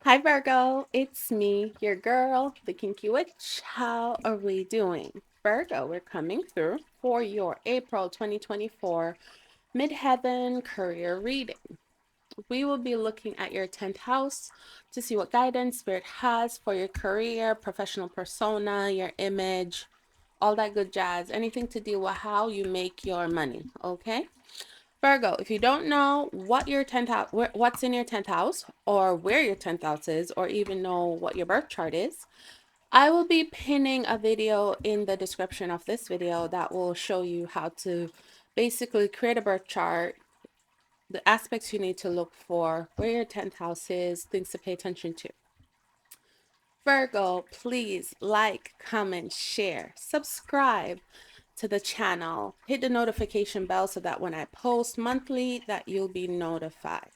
Hi Virgo, it's me, your girl, the Kinky Witch. How are we doing? Virgo, we're coming through for your April 2024 Midheaven career reading. We will be looking at your 10th house to see what guidance Spirit has for your career, professional persona, your image, all that good jazz, anything to do with how you make your money, okay? Virgo, if you don't know what your 10th house, what's in your 10th house, or where your 10th house is, or even know what your birth chart is, I will be pinning a video in the description of this video that will show you how to basically create a birth chart, the aspects you need to look for, where your 10th house is, things to pay attention to. Virgo, please like, comment, share, subscribe to the channel. Hit the notification bell so that when I post monthly that you'll be notified.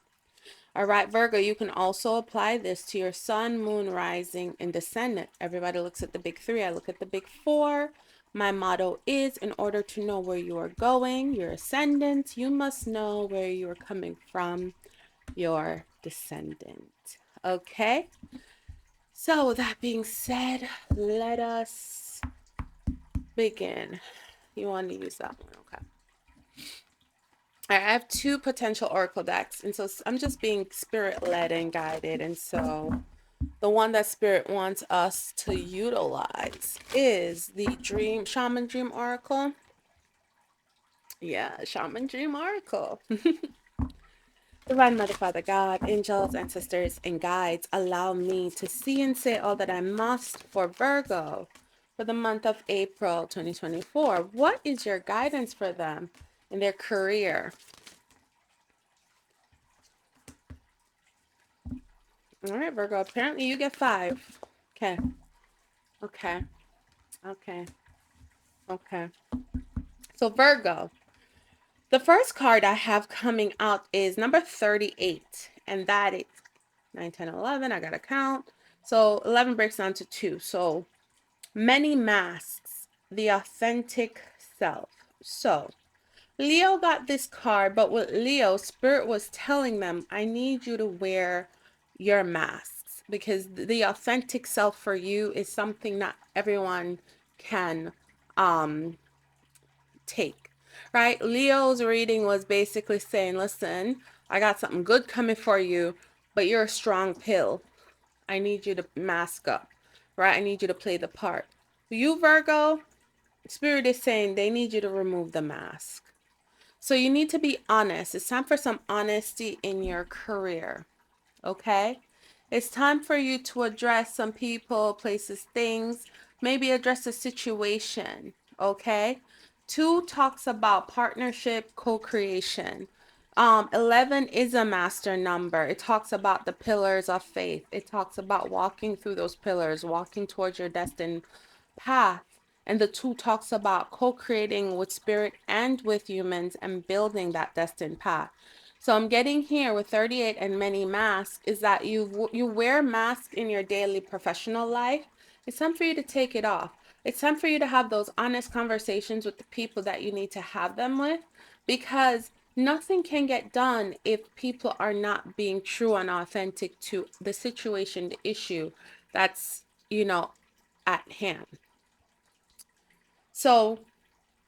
All right, Virgo, you can also apply this to your sun, moon, rising, and descendant. Everybody looks at the big three. I look at the big four. My motto is, in order to know where you are going, your ascendant, you must know where you are coming from, your descendant. Okay? So with that being said, let us begin. You want to use that one, okay? I have two potential oracle decks, and so I'm just being spirit-led and guided, and so the one that spirit wants us to utilize is the Shaman Dream Oracle. Yeah, Shaman Dream Oracle. Divine Mother, Father God, angels, ancestors, and guides, allow me to see and say all that I must for Virgo for the month of April 2024. What is your guidance for them in their career? All right, Virgo, apparently you get 5. Okay. Okay. Okay. Okay. So Virgo, the first card I have coming out is number 38, and that is 9, 10, 11. I got to count. So 11 breaks down to 2. So many masks, the authentic self. So Leo got this card, but with Leo, Spirit was telling them, I need you to wear your masks because the authentic self for you is something not everyone can take, right? Leo's reading was basically saying, listen, I got something good coming for you, but you're a strong pill. I need you to mask up, right? I need you to play the part. You, Virgo, Spirit is saying they need you to remove the mask. So you need to be honest. It's time for some honesty in your career, okay? It's time for you to address some people, places, things, maybe address a situation, okay? 2 talks about partnership, co-creation. 11 is a master number. It talks about the pillars of faith. It talks about walking through those pillars, walking towards your destined path. And the 2 talks about co-creating with spirit and with humans and building that destined path. So I'm getting here with 38 and many masks is that you wear masks in your daily professional life. It's time for you to take it off. It's time for you to have those honest conversations with the people that you need to have them with, because nothing can get done if people are not being true and authentic to the situation, the issue that's, at hand. So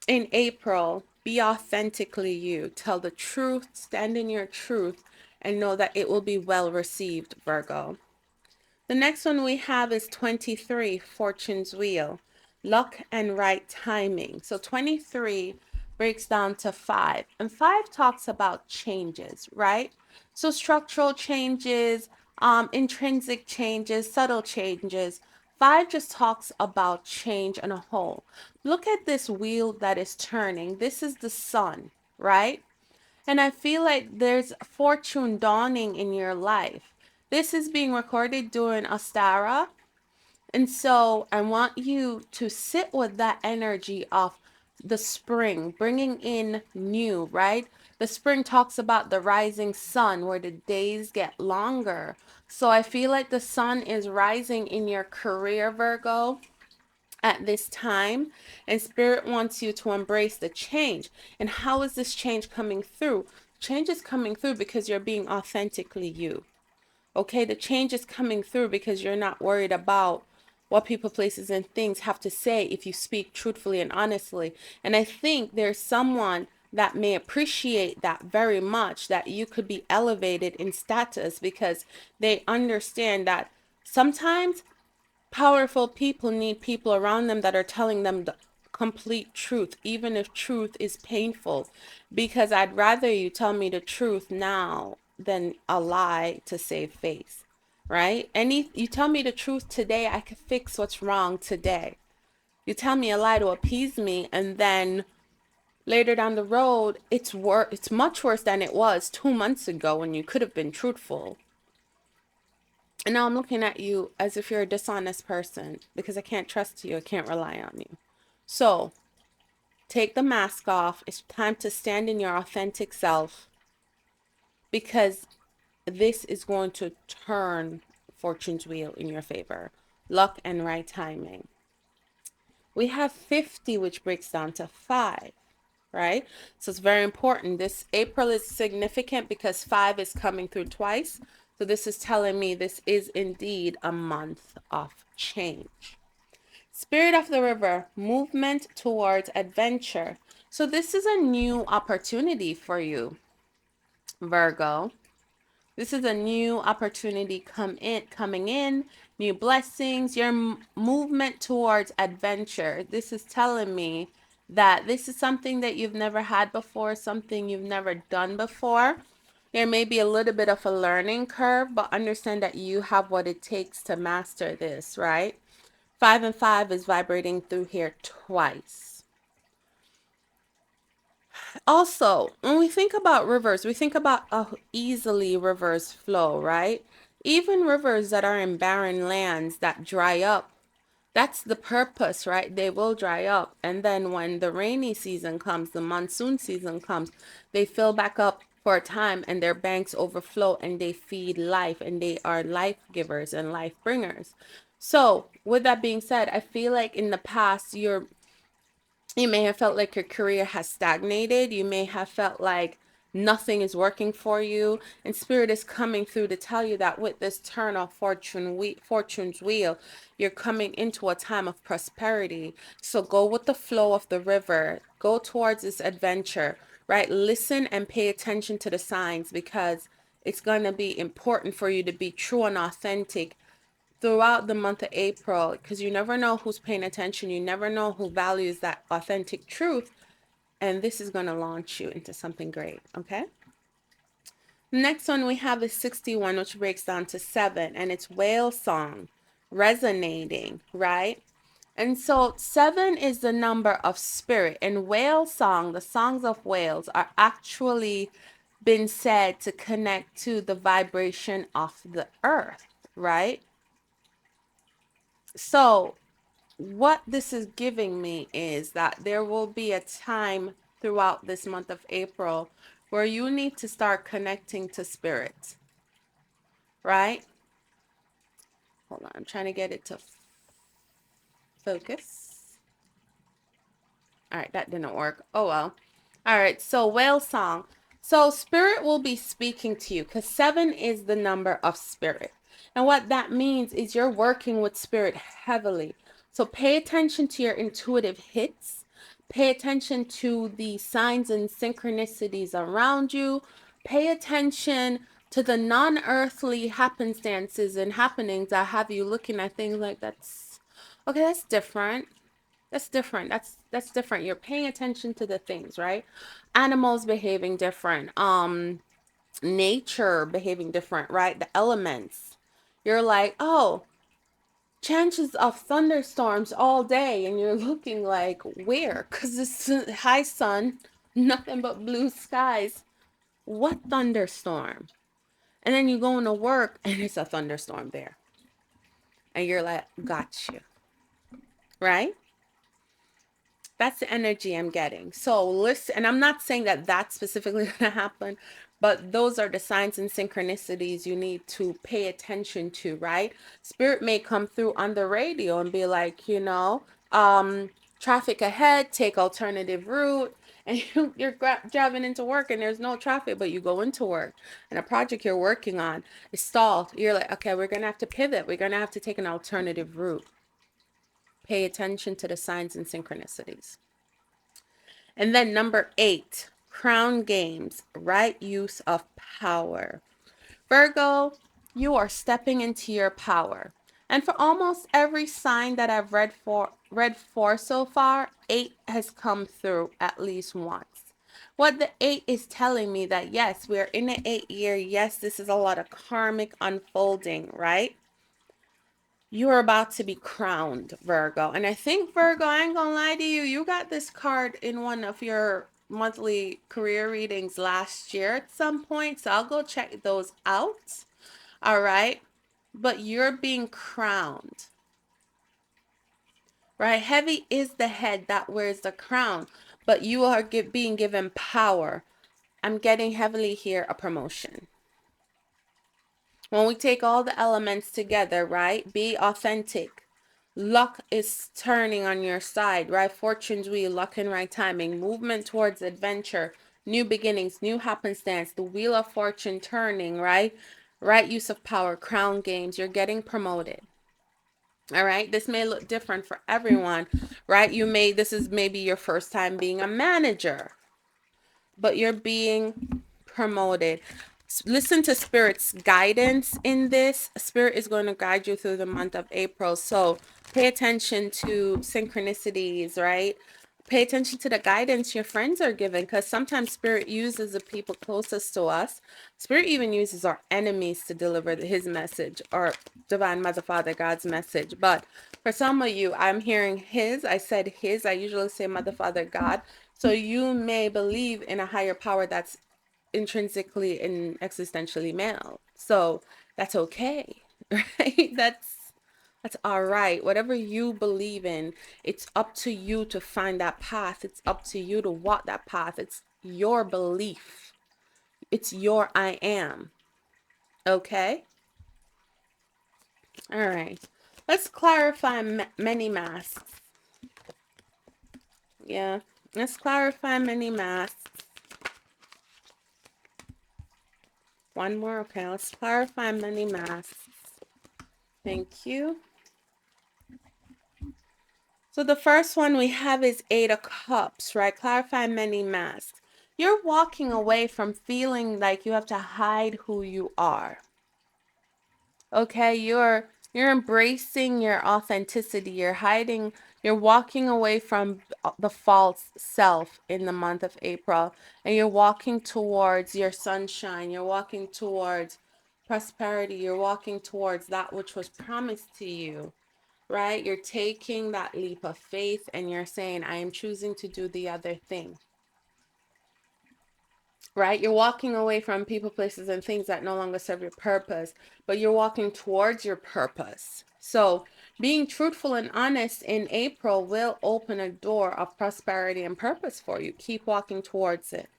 in April, be authentically you. Tell the truth, stand in your truth, and know that it will be well received, Virgo. The next one we have is 23, Fortune's Wheel, luck and right timing. So 23 breaks down to 5, and 5 talks about changes, right? So structural changes, intrinsic changes, subtle changes. 5 just talks about change in a whole. Look at this wheel that is turning. This is the sun, right? And I feel like there's fortune dawning in your life. This is being recorded during Ostara. And so I want you to sit with that energy of the spring, bringing in new, right? The spring talks about the rising sun where the days get longer. So I feel like the sun is rising in your career, Virgo, at this time, and spirit wants you to embrace the change. And how is this change coming through? Change is coming through because you're being authentically you. Okay, the change is coming through because you're not worried about what people, places, and things have to say if you speak truthfully and honestly. And I think there's someone that may appreciate that very much, that you could be elevated in status because they understand that sometimes powerful people need people around them that are telling them the complete truth, even if truth is painful. Because I'd rather you tell me the truth now than a lie to save face, right? You tell me the truth today, I can fix what's wrong today. You tell me a lie to appease me, and then later down the road, it's much worse than it was 2 months ago when you could have been truthful. And now I'm looking at you as if you're a dishonest person because I can't trust you. I can't rely on you. So take the mask off. It's time to stand in your authentic self because this is going to turn fortune's wheel in your favor. Luck and right timing. We have 50, which breaks down to 5, right? So it's very important. This April is significant because 5 is coming through twice. So this is telling me this is indeed a month of change. Spirit of the river, movement towards adventure. So this is a new opportunity for you, Virgo. This is a new opportunity coming in, new blessings, your movement towards adventure. This is telling me that this is something that you've never had before, something you've never done before. There may be a little bit of a learning curve, but understand that you have what it takes to master this, right? 5 and 5 is vibrating through here twice. Also, when we think about rivers, we think about how easily rivers flow, right? Even rivers that are in barren lands that dry up, that's the purpose, right? They will dry up. And then when the rainy season comes, the monsoon season comes, they fill back up for a time and their banks overflow and they feed life and they are life givers and life bringers. So, with that being said, I feel like in the past, you may have felt like your career has stagnated. You may have felt like nothing is working for you. And Spirit is coming through to tell you that with this turn of fortune's wheel, you're coming into a time of prosperity. So go with the flow of the river. Go towards this adventure, right? Listen and pay attention to the signs because it's going to be important for you to be true and authentic throughout the month of April, because you never know who's paying attention. You never know who values that authentic truth. And this is going to launch you into something great. Okay. Next one we have is 61, which breaks down to 7, and it's whale song, resonating, right? And so 7 is the number of spirit, and whale song, the songs of whales, are actually been said to connect to the vibration of the earth, right? So what this is giving me is that there will be a time throughout this month of April where you need to start connecting to spirit, right? Hold on, I'm trying to get it to focus. All right, that didn't work. Oh well. All right, so whale song. So spirit will be speaking to you because 7 is the number of spirit. And what that means is you're working with spirit heavily. So pay attention to your intuitive hits. Pay attention to the signs and synchronicities around you. Pay attention to the non-earthly happenstances and happenings that have you looking at things like that's okay, that's different. That's different. That's different. You're paying attention to the things, right? Animals behaving different. Nature behaving different, right? The elements. You're like, oh, chances of thunderstorms all day, and you're looking like, where? Because it's high sun, nothing but blue skies. What thunderstorm? And then you go into work and it's a thunderstorm there. And you're like, got you. Right? That's the energy I'm getting. So listen, and I'm not saying that that's specifically going to happen, but those are the signs and synchronicities you need to pay attention to, right? Spirit may come through on the radio and be like, traffic ahead, take alternative route. and you're driving into work and there's no traffic, but you go into work and a project you're working on is stalled. You're like, okay, we're going to have to pivot. We're going to have to take an alternative route. Pay attention to the signs and synchronicities. And then number 8, crown games, right use of power. Virgo, you are stepping into your power. And for almost every sign that I've read for so far, 8 has come through at least once. What the 8 is telling me that yes, we're in the 8th year. Yes, this is a lot of karmic unfolding, right? You're about to be crowned, Virgo. And I think, Virgo, I ain't gonna lie to you, you got this card in one of your monthly career readings last year at some point. So I'll go check those out. All right. But you're being crowned, right? Heavy is the head that wears the crown, but you are being given power. I'm getting heavily here a promotion. When we take all the elements together, right? Be authentic. Luck is turning on your side, right? Fortune's wheel, luck and right timing, movement towards adventure, new beginnings, new happenstance, the wheel of fortune turning, right? Right use of power, crown games, you're getting promoted. All right. This may look different for everyone, right? This is maybe your first time being a manager, but you're being promoted. Listen to Spirit's guidance in this. Spirit is going to guide you through the month of April. So pay attention to synchronicities, right? Pay attention to the guidance your friends are giving, because sometimes Spirit uses the people closest to us. Spirit even uses our enemies to deliver his message, or Divine Mother, Father, God's message. But for some of you, I'm hearing his. I said his. I usually say Mother, Father, God. So you may believe in a higher power that's intrinsically and existentially male. So that's okay, right? That's all right. Whatever you believe in, it's up to you to find that path. It's up to you to walk that path. It's your belief. It's your I am. Okay? All right. Let's clarify many masks. Yeah. Let's clarify many masks. One more. Okay. Let's clarify many masks. Thank you. So the first one we have is 8 of Cups, right? Clarify many masks. You're walking away from feeling like you have to hide who you are. Okay, you're embracing your authenticity. You're walking away from the false self in the month of April, and you're walking towards your sunshine. You're walking towards prosperity. You're walking towards that which was promised to you. Right? You're taking that leap of faith and you're saying, I am choosing to do the other thing. Right? You're walking away from people, places, and things that no longer serve your purpose, but you're walking towards your purpose. So being truthful and honest in April will open a door of prosperity and purpose for you. Keep walking towards it.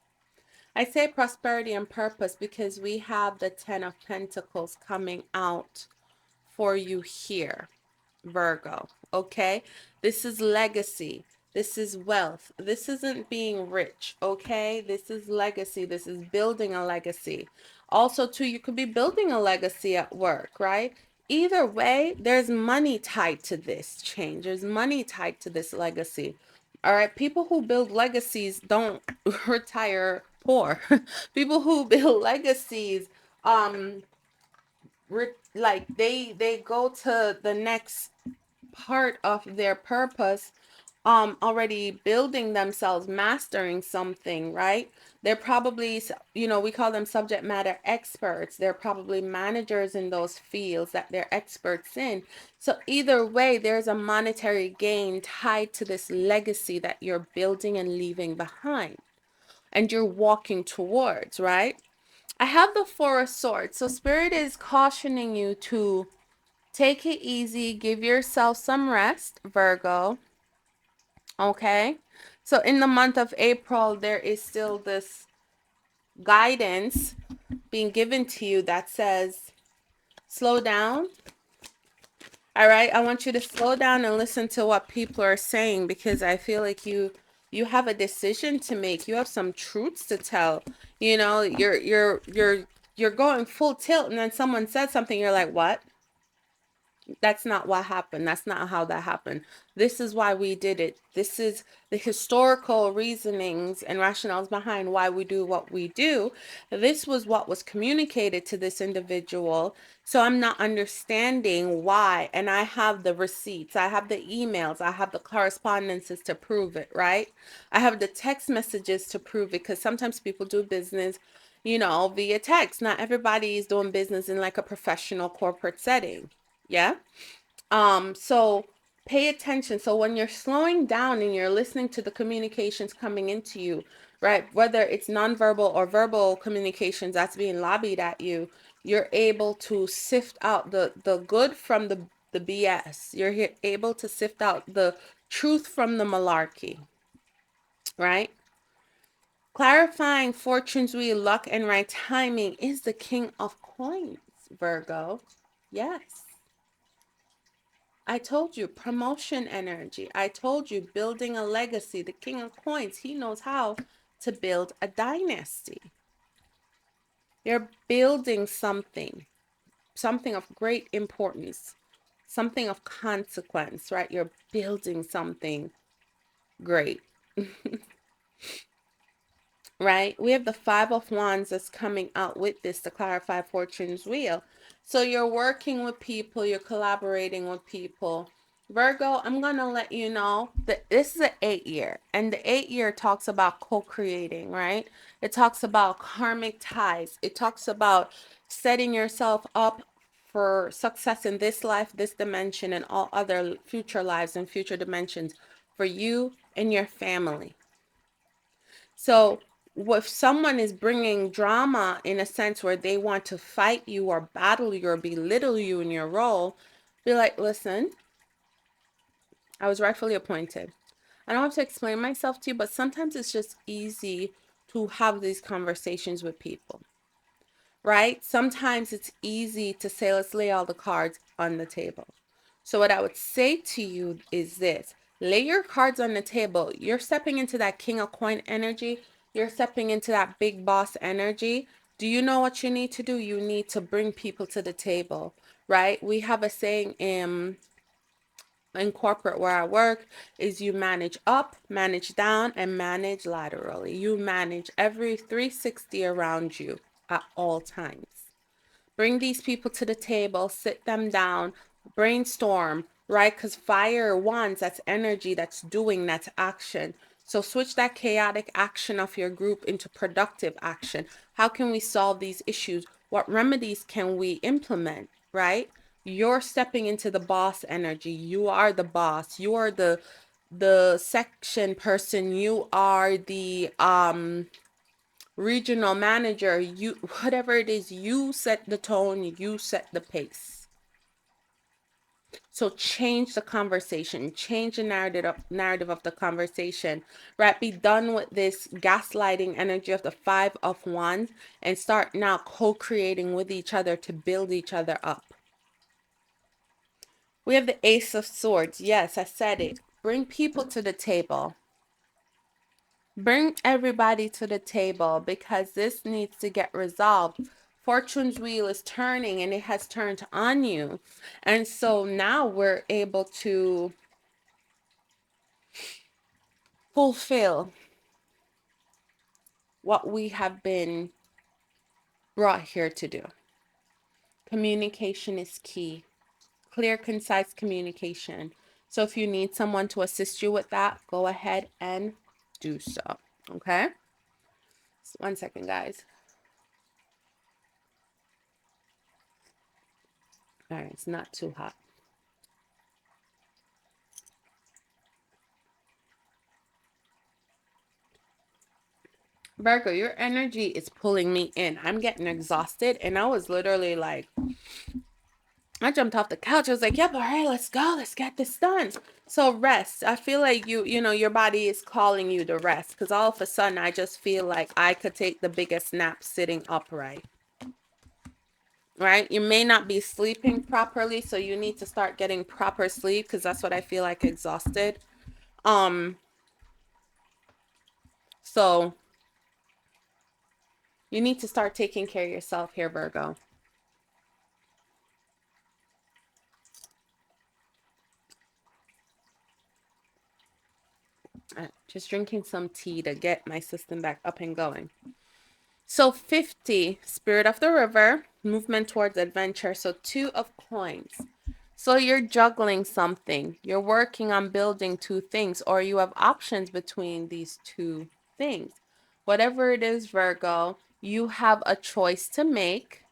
I say prosperity and purpose because we have the 10 of Pentacles coming out for you here, Virgo. Okay, this is legacy. This is wealth. This isn't being rich. Okay, this is legacy. This is building a legacy. Also, too, you could be building a legacy at work, right? Either way, there's money tied to this change. There's money tied to this legacy. All right, people who build legacies don't retire poor. People who build legacies, like they go to the next part of their purpose, already building themselves, mastering something, right? They're probably, we call them subject matter experts. They're probably managers in those fields that they're experts in. So either way, there's a monetary gain tied to this legacy that you're building and leaving behind and you're walking towards, right? I have the Four of Swords. So Spirit is cautioning you to take it easy, give yourself some rest, Virgo. Okay. So in the month of April, there is still this guidance being given to you that says, slow down. All right. I want you to slow down and listen to what people are saying, because I feel like you You have a decision to make. You have some truths to tell. You know, you're going full tilt, and then someone said something, you're like, what? That's not what happened. That's not how that happened. This is why we did it. This is the historical reasonings and rationales behind why we do what we do. This was what was communicated to this individual. So I'm not understanding why. And I have the receipts, I have the emails, I have the correspondences to prove it, right? I have the text messages to prove it, because sometimes people do business, via text. Not everybody is doing business in like a professional corporate setting. Yeah. So pay attention. So when you're slowing down and you're listening to the communications coming into you, right? Whether it's nonverbal or verbal communications that's being lobbied at you, you're able to sift out the good from the BS. You're able to sift out the truth from the malarkey, right? Clarifying fortune's wheel, luck, and right timing is the king of coins, Virgo. Yes. I told you, promotion energy. I told you, building a legacy. The king of coins, he knows how to build a dynasty. You're building something of great importance, something of consequence, right? You're building something great. Right? We have the Five of Wands that's coming out with this to clarify Fortune's wheel. So you're working with people, you're collaborating with people. Virgo, I'm going to let you know that this is an 8-year, and the 8-year talks about co-creating, right? It talks about karmic ties. It talks about setting yourself up for success in this life, this dimension, and all other future lives and future dimensions for you and your family. So if someone is bringing drama in a sense where they want to fight you or battle you or belittle you in your role, be like, listen, I was rightfully appointed. I don't have to explain myself to you, but sometimes it's just easy to have these conversations with people, right? Sometimes it's easy to say, let's lay all the cards on the table. So what I would say to you is this: lay your cards on the table. You're stepping into that king of coin energy. You're stepping into that big boss energy. Do you know what you need to do? You need to bring people to the table, right? We have a saying in corporate where I work is you manage up, manage down, and manage laterally. You manage every 360 around you at all times. Bring these people to the table, sit them down, brainstorm, right? Because fire wants, that's energy, that's doing, that's action. So switch that chaotic action of your group into productive action. How can we solve these issues? What remedies can we implement, right? You're stepping into the boss energy. You are the boss. You are the section person. You are the regional manager. You, whatever it is, you set the tone, you set the pace. So change the conversation, change the narrative of the conversation, right? Be done with this gaslighting energy of the Five of Wands and start now co-creating with each other to build each other up. We have the Ace of Swords. Yes, I said it. Bring people to the table. Bring everybody to the table, because this needs to get resolved. Fortune's wheel is turning, and it has turned on you. And so now we're able to fulfill what we have been brought here to do. Communication is key. Clear, concise communication. So if you need someone to assist you with that, go ahead and do so. Okay? So 1 second, guys. All right, it's not too hot. Virgo, your energy is pulling me in. I'm getting exhausted, and I was literally like, I jumped off the couch. I was like, yep, all right, let's go. Let's get this done. So rest. I feel like your body is calling you to rest, because all of a sudden I just feel like I could take the biggest nap sitting upright. Right? You may not be sleeping properly, so you need to start getting proper sleep, because that's what I feel like, exhausted. So you need to start taking care of yourself here, Virgo. Just drinking some tea to get my system back up and going. So 50, Spirit of the River, movement towards adventure. So 2 of coins. So you're juggling something. You're working on building 2 things, or you have options between these 2 things. Whatever it is, Virgo, you have a choice to make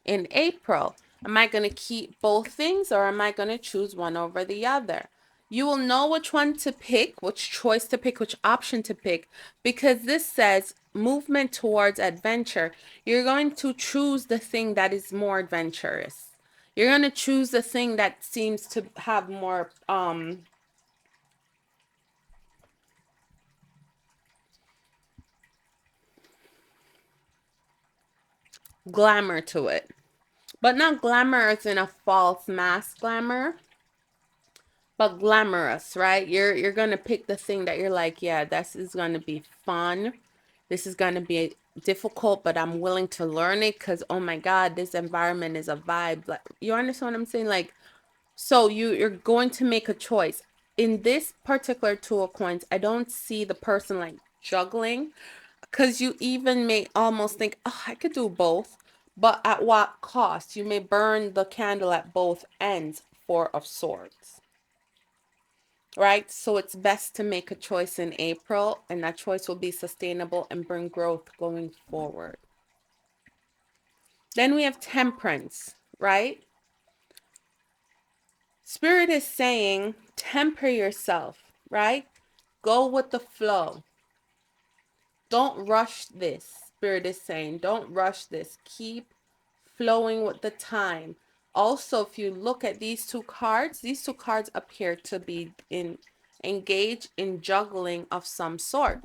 in April. Am I going to keep both things, or am I going to choose one over the other? You will know which one to pick, which choice to pick, which option to pick, because this says movement towards adventure. You're going to choose the thing that is more adventurous. You're going to choose the thing that seems to have more glamour to it. But not glamour as in a false mask glamour, but glamorous, right? You're gonna pick the thing that you're like, yeah, this is gonna be fun. This is gonna be difficult, but I'm willing to learn it because oh my god, this environment is a vibe. Like, you understand what I'm saying? Like, so you're going to make a choice. In this particular 2 of coins, I don't see the person like juggling, because you even may almost think, oh, I could do both, but at what cost? You may burn the candle at both ends. 4 of Swords. Right? So it's best to make a choice in April, and that choice will be sustainable and bring growth going forward. Then we have Temperance, right? Spirit is saying, temper yourself, right? Go with the flow. Don't rush this. Spirit is saying, don't rush this. Keep flowing with the time. Also, if you look at these 2 cards, these 2 cards appear to be engaged in juggling of some sort.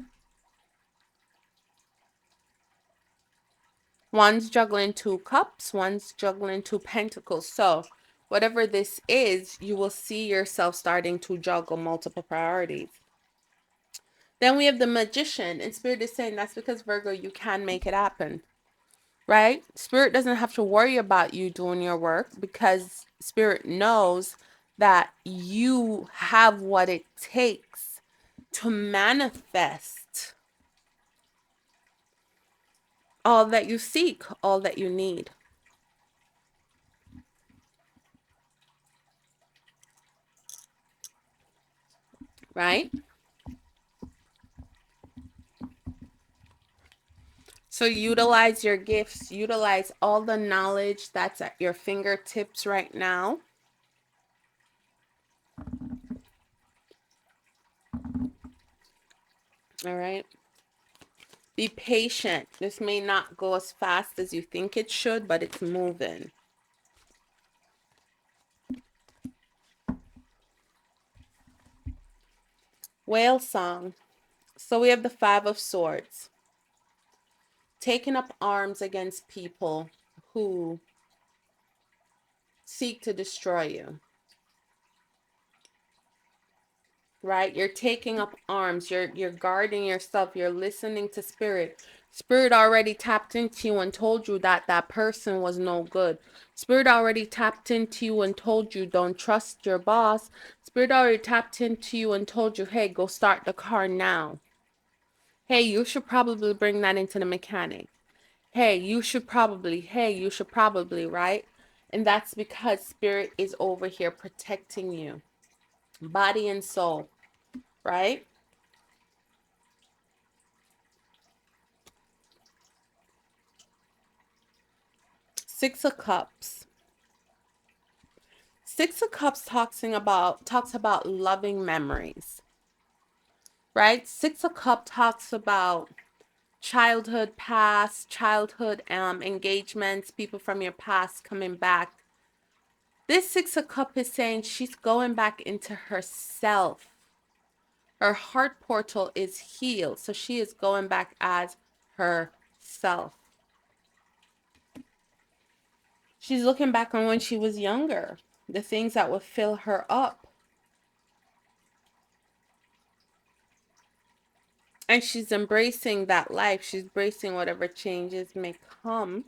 One's juggling 2 cups, one's juggling 2 pentacles. So whatever this is, you will see yourself starting to juggle multiple priorities. Then we have the Magician, and Spirit is saying that's because, Virgo, you can make it happen, right? Spirit doesn't have to worry about you doing your work because Spirit knows that you have what it takes to manifest all that you seek, all that you need. Right? So utilize your gifts, utilize all the knowledge that's at your fingertips right now. All right. Be patient. This may not go as fast as you think it should, but it's moving. Whale song. So we have the 5 of Swords. Taking up arms against people who seek to destroy you. Right? You're taking up arms. You're guarding yourself. You're listening to Spirit. Spirit already tapped into you and told you that that person was no good. Spirit already tapped into you and told you don't trust your boss. Spirit already tapped into you and told you, hey, go start the car now. Hey, you should probably bring that into the mechanic. Hey, you should probably, right? And that's because Spirit is over here protecting you, body and soul, right? Six of Cups. 6 of Cups talks about loving memories, right? 6 of Cups talks about childhood past, childhood engagements, people from your past coming back. This 6 of Cups is saying she's going back into herself. Her heart portal is healed, so she is going back as herself. She's looking back on when she was younger, the things that would fill her up. And she's embracing that life. She's embracing whatever changes may come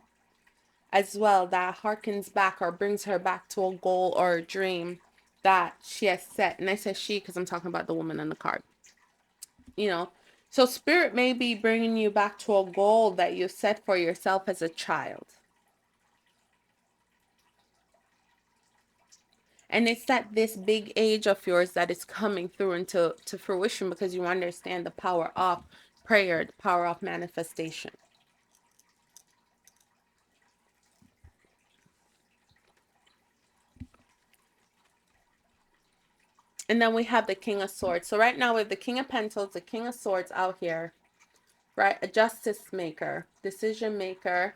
as well, that harkens back or brings her back to a goal or a dream that she has set. And I say she because I'm talking about the woman on the card. You know, so spirit may be bringing you back to a goal that you set for yourself as a child. And it's at this big age of yours that is coming through into fruition, because you understand the power of prayer, the power of manifestation. And then we have the King of Swords. So right now we have the King of Pentacles, the King of Swords out here, right? A justice maker, decision maker,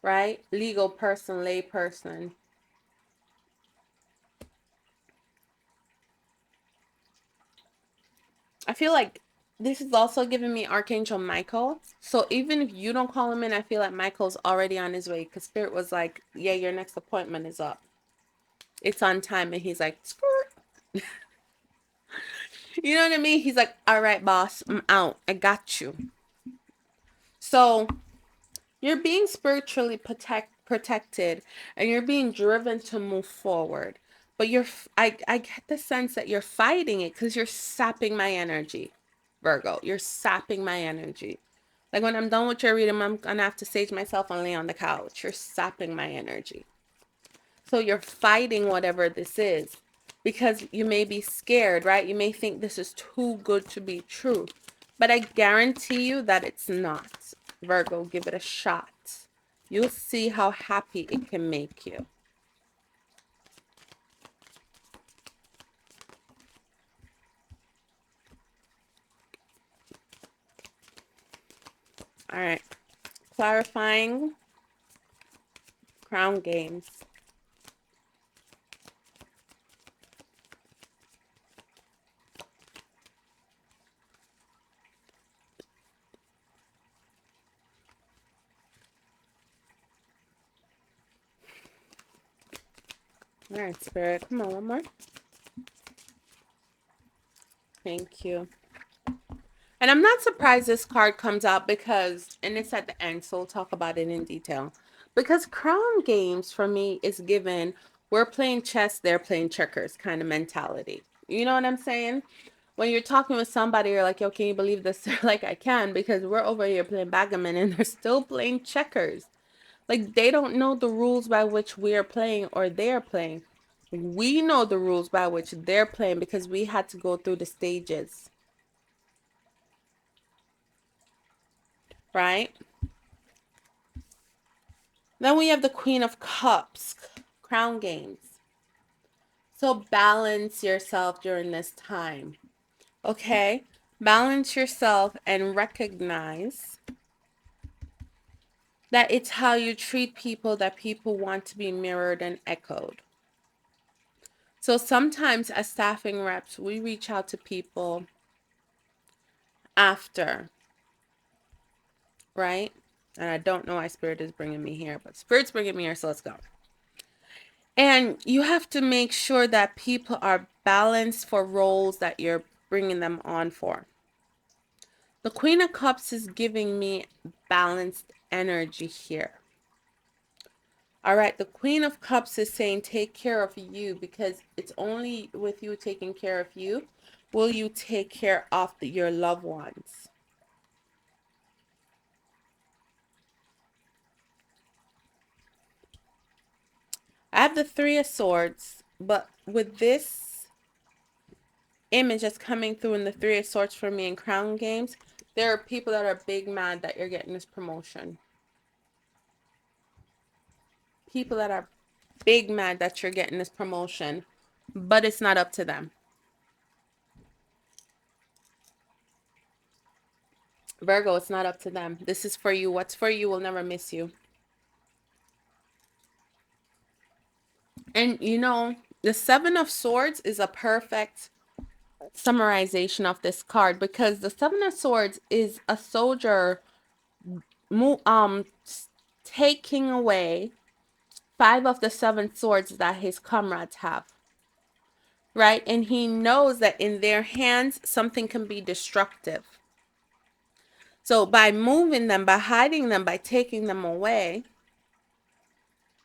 right? Legal person, lay person. I feel like this is also giving me Archangel Michael. So even if you don't call him in, I feel like Michael's already on his way, because Spirit was like, yeah, your next appointment is up. It's on time. And he's like, skirt. You know what I mean? He's like, all right, boss, I'm out. I got you. So you're being spiritually protected, and you're being driven to move forward. But I get the sense that you're fighting it because you're sapping my energy, Virgo. You're sapping my energy. Like when I'm done with your reading, I'm gonna have to sage myself and lay on the couch. You're sapping my energy. So you're fighting whatever this is because you may be scared, right? You may think this is too good to be true. But I guarantee you that it's not. Virgo, give it a shot. You'll see how happy it can make you. All right. Clarifying crown games. All right, Spirit. Come on, one more. Thank you. And I'm not surprised this card comes out because, and it's at the end, so we'll talk about it in detail. Because crown games for me is given, we're playing chess, they're playing checkers kind of mentality. You know what I'm saying? When you're talking with somebody, you're like, yo, can you believe this? They're like, I can, because we're over here playing backgammon and they're still playing checkers. Like, they don't know the rules by which we are playing or they're playing. We know the rules by which they're playing because we had to go through the stages. Right? Then we have the Queen of Cups, crown games. So balance yourself during this time. Okay? Balance yourself and recognize that it's how you treat people that people want to be mirrored and echoed. So sometimes as staffing reps, we reach out to people after, right? And I don't know why Spirit is bringing me here, but Spirit's bringing me here, so let's go. And you have to make sure that people are balanced for roles that you're bringing them on for. The Queen of Cups is giving me balanced energy here. All right, the Queen of Cups is saying take care of you, because it's only with you taking care of you will you take care of your loved ones. I have the Three of Swords, but with this image that's coming through in the Three of Swords for me in crown games, there are people that are big mad that you're getting this promotion. People that are big mad that you're getting this promotion, but it's not up to them. Virgo, it's not up to them. This is for you. What's for you will never miss you. And you know, the Seven of Swords is a perfect summarization of this card, because the Seven of Swords is a soldier taking away 5 of the 7 swords that his comrades have. right? And he knows that in their hands, something can be destructive. So by moving them, by hiding them, by taking them away,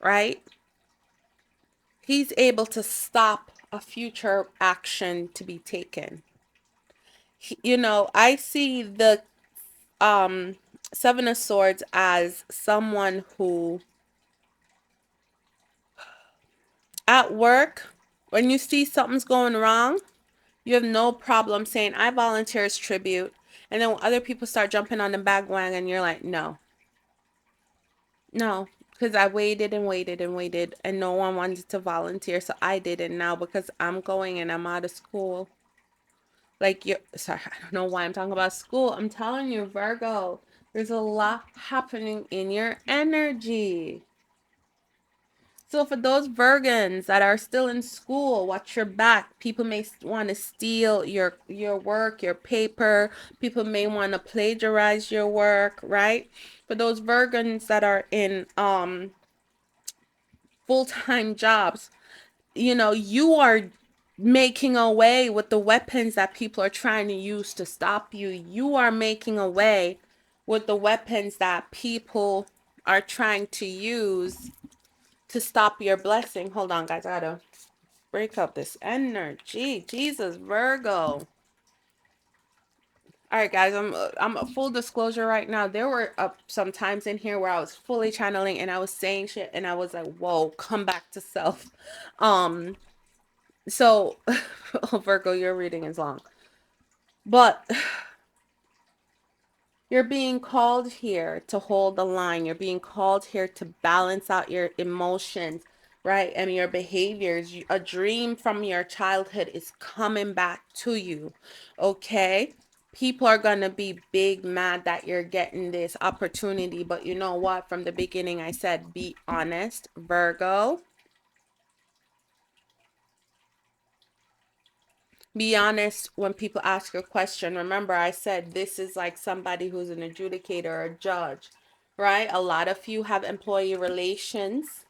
right? He's able to stop a future action to be taken. I see the um Seven of Swords as someone who at work, when you see something's going wrong, you have no problem saying, I volunteer as tribute. And then when other people start jumping on the bandwagon, you're like, no, no, because I waited and waited and waited and no one wanted to volunteer. So I did it now because I'm going and I'm out of school. Like, sorry, I don't know why I'm talking about school. I'm telling you, Virgo, there's a lot happening in your energy. So for those Virgins that are still in school, watch your back. People may want to steal your work, your paper. People may want to plagiarize your work, right? For those Virgins that are in full-time jobs, you are making away with the weapons that people are trying to use to stop you. You are making away with the weapons that people are trying to use to stop your blessing. Hold on, guys. I gotta break up this energy. Jesus, Virgo. All right, guys. I'm a full disclosure right now. There were some times in here where I was fully channeling and I was saying shit and I was like, "Whoa, come back to self." So, oh, Virgo, your reading is long, but you're being called here to hold the line. You're being called here to balance out your emotions, right? And your behaviors. A dream from your childhood is coming back to you, okay? People are going to be big mad that you're getting this opportunity. But you know what? From the beginning, I said, be honest, Virgo. Be honest when people ask a question. Remember, I said this is like somebody who's an adjudicator or a judge, right? A lot of you have employee relations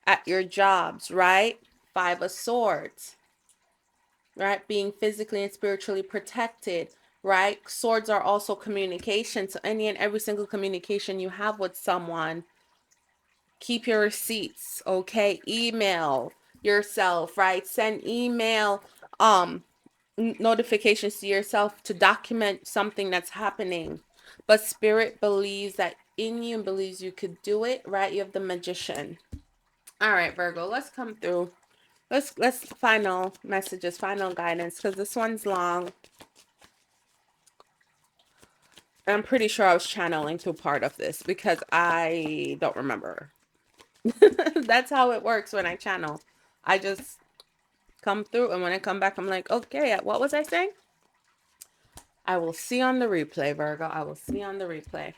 at your jobs, right? Five of Swords, right? Being physically and spiritually protected, right? Swords are also communication. So any and every single communication you have with someone, keep your receipts, okay? Email yourself, right? Send email notifications to yourself to document something that's happening. But spirit believes that in you and believes you could do it, right? You have the Magician. All right, Virgo, let's come through. Let's final messages, final guidance, because this one's long. I'm pretty sure I was channeling through part of this because I don't remember. That's how it works when I channel. I just come through, and when I come back, I'm like, okay, what was I saying? I will see on the replay, Virgo. I will see on the replay.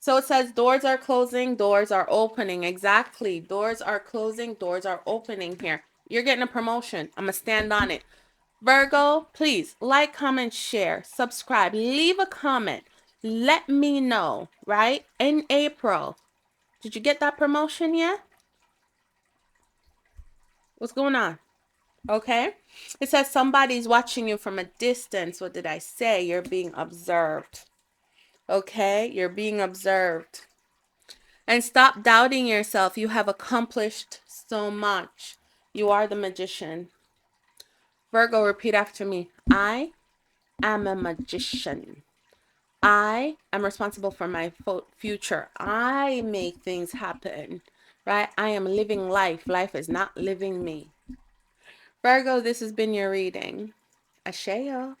So it says doors are closing, doors are opening. Exactly. Doors are closing, doors are opening here. You're getting a promotion. I'm going to stand on it. Virgo, please like, comment, share, subscribe, leave a comment. Let me know, right? In April, did you get that promotion yet? What's going on? Okay. It says somebody's watching you from a distance. What did I say? You're being observed. Okay. You're being observed. And stop doubting yourself. You have accomplished so much. You are the magician. Virgo, repeat after me. I am a magician. I am responsible for my future. I make things happen, right? I am living life. Life is not living me. Virgo, this has been your reading. Asheo.